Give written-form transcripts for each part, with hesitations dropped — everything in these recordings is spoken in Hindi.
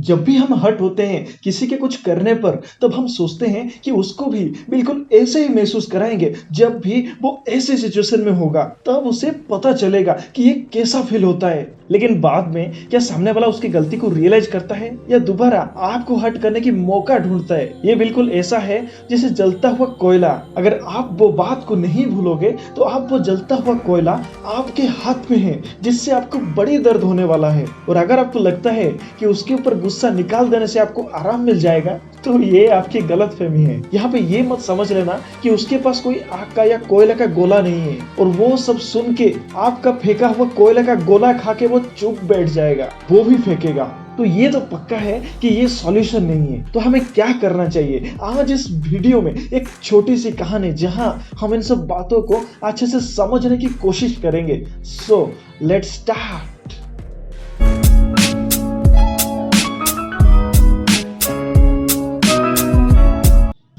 जब भी हम हर्ट होते हैं किसी के कुछ करने पर, तब हम सोचते हैं कि उसको भी बिल्कुल ऐसे ही महसूस कराएंगे जब भी वो ऐसे सिचुएशन में होगा, तब उसे पता चलेगा कि ये कैसा फील होता है। लेकिन बाद में क्या सामने वाला उसकी गलती को रियलाइज करता है या दोबारा आपको हर्ट करने की मौका ढूंढता है? ये बिल्कुल ऐसा है जैसे जलता हुआ कोयला। अगर आप वो बात को नहीं भूलोगे तो आप वो जलता हुआ कोयला आपके हाथ में है, जिससे आपको बड़ी दर्द होने वाला है। और अगर आपको लगता है कि उसके ऊपर गुस्सा निकाल देने से आपको आराम मिल जाएगा, तो ये आपकी गलतफहमी है। यहाँ पे ये मत समझ लेना कि उसके पास कोई आग का या कोयला का गोला नहीं है और वो सब सुन के आपका फेंका हुआ कोयला का गोला खा के वो चुप बैठ जाएगा, वो भी फेंकेगा। तो ये तो पक्का है कि ये सॉल्यूशन नहीं है। तो हमें क्या करना चाहिए? आज इस वीडियो में एक छोटी सी कहानी जहां हम इन सब बातों को अच्छे से समझने की कोशिश करेंगे। So let's start.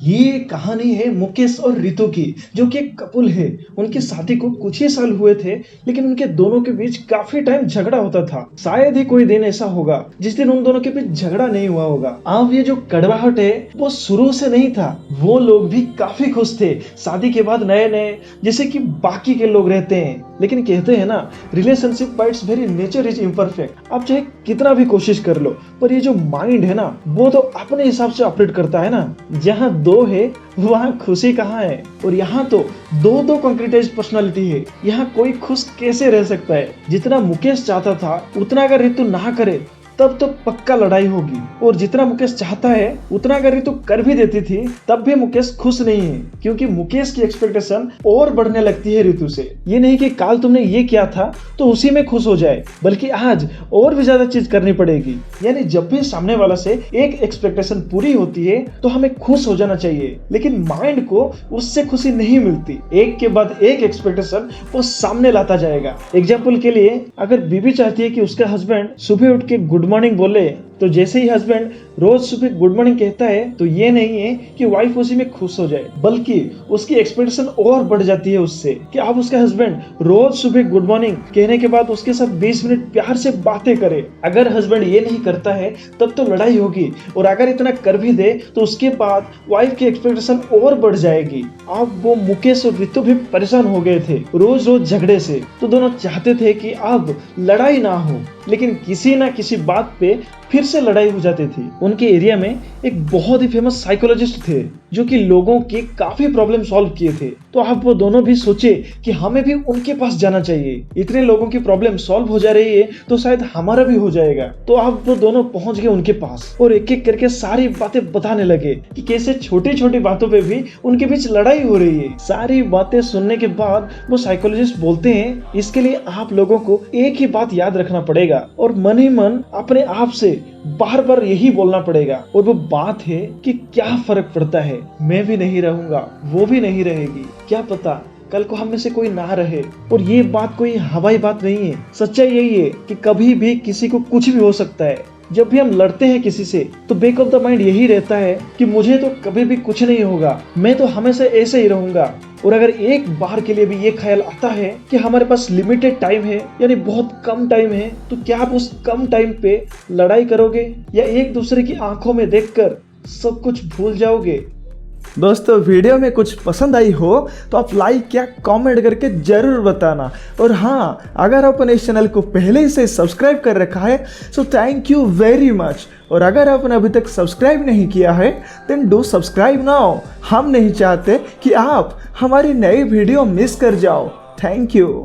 ये कहानी है मुकेश और रितु की, जो कि एक कपल है। उनकी शादी को कुछ ही साल हुए थे, लेकिन उनके दोनों के बीच काफी टाइम झगड़ा होता था। शायद ही कोई दिन ऐसा होगा जिस दिन उन दोनों के बीच झगड़ा नहीं हुआ होगा। अब ये जो कड़वाहट है वो शुरू से नहीं था। वो लोग भी काफी खुश थे शादी के बाद, नए नए जैसे कि बाकी के लोग रहते हैं। लेकिन कहते हैं ना, relationship bye it's very nature is imperfect. आप चाहे कितना भी कोशिश कर लो, पर ये जो माइंड है ना, वो तो अपने हिसाब से ऑपरेट करता है ना। जहाँ दो है वहाँ खुशी कहाँ है? और यहाँ तो दो कंक्रीटाइज्ड पर्सनालिटी है। यहाँ कोई खुश कैसे रह सकता है? जितना मुकेश चाहता था उतना अगर रितु ना करे तब तो पक्का लड़ाई होगी, और जितना मुकेश चाहता है उतना अगर रितु कर भी देती थी तब भी मुकेश खुश नहीं है, क्योंकि मुकेश की एक्सपेक्टेशन और बढ़ने लगती है रितु से। ये नहीं कि काल तुमने ये किया था तो उसी में खुश हो जाए, बल्कि आज और भी ज्यादा चीज करनी पड़ेगी। यानी जब भी सामने वाला से एक एक्सपेक्टेशन पूरी होती है तो हमें खुश हो जाना चाहिए, लेकिन माइंड को उससे खुशी नहीं मिलती। एक के बाद एक एक्सपेक्टेशन वो सामने लाता जाएगा। एग्जाम्पल के लिए, अगर बीबी चाहती है कि उसका हस्बैंड सुबह उठ के गुड मॉर्निंग बोले, तो जैसे ही हस्बैंड रोज सुबह गुड मॉर्निंग कहता है तो ये नहीं है कि वाइफ उसी में खुश हो जाए, बल्कि उसकी एक्सपेक्टेशन और बढ़ जाती है उससे कि अब उसका हस्बैंड रोज सुबह गुड मॉर्निंग कहने के बाद उसके साथ 20 मिनट प्यार से बातें करे। अगर हस्बैंड ये नहीं करता है तब तो लड़ाई होगी, और अगर इतना कर भी दे तो उसके बाद वाइफ की एक्सपेक्टेशन और बढ़ जाएगी। अब वो मुकेश और रितु भी परेशान हो गए थे रोज रोज झगड़े से। तो दोनों चाहते थे कि अब लड़ाई ना हो, लेकिन किसी ना किसी बात पे फिर से लड़ाई हो जाती थी। उनके एरिया में एक बहुत ही फेमस साइकोलॉजिस्ट थे जो कि लोगों के काफी प्रॉब्लम सॉल्व किए थे। तो अब वो दोनों भी सोचे कि हमें भी उनके पास जाना चाहिए। इतने लोगों की प्रॉब्लम सॉल्व हो जा रही है तो शायद हमारा भी हो जाएगा। तो अब वो दोनों पहुंच गए उनके पास और एक एक करके सारी बातें बताने लगे कि कैसे छोटी छोटी बातों पे भी उनके बीच लड़ाई हो रही है। सारी बातें सुनने के बाद वो साइकोलॉजिस्ट बोलते हैं, इसके लिए आप लोगों को एक ही बात याद रखना पड़ेगा और मन ही मन अपने आप से बार बार यही बोलना पड़ेगा, और वो बात है कि क्या फर्क पड़ता है, मैं भी नहीं रहूंगा, वो भी नहीं रहेगी, क्या पता कल को हम में से कोई ना रहे। और ये बात कोई हवाई बात नहीं है। सच्चाई यही है कि कभी भी किसी को कुछ भी हो सकता है। जब भी हम लड़ते हैं किसी से तो बैक ऑफ द माइंड यही रहता है कि मुझे तो कभी भी कुछ नहीं होगा, मैं तो हमेशा ऐसे ही रहूंगा। और अगर एक बार के लिए भी ये ख्याल आता है कि हमारे पास लिमिटेड टाइम है, यानी बहुत कम टाइम है, तो क्या आप उस कम टाइम पे लड़ाई करोगे या एक दूसरे की आंखों में देखकर सब कुछ भूल जाओगे? दोस्तों, वीडियो में कुछ पसंद आई हो तो आप लाइक या कमेंट करके जरूर बताना। और हाँ, अगर आपने इस चैनल को पहले से सब्सक्राइब कर रखा है so thank you very much. और अगर आपने अभी तक सब्सक्राइब नहीं किया है देन डू सब्सक्राइब नाउ। हम नहीं चाहते कि आप हमारी नई वीडियो मिस कर जाओ। Thank you.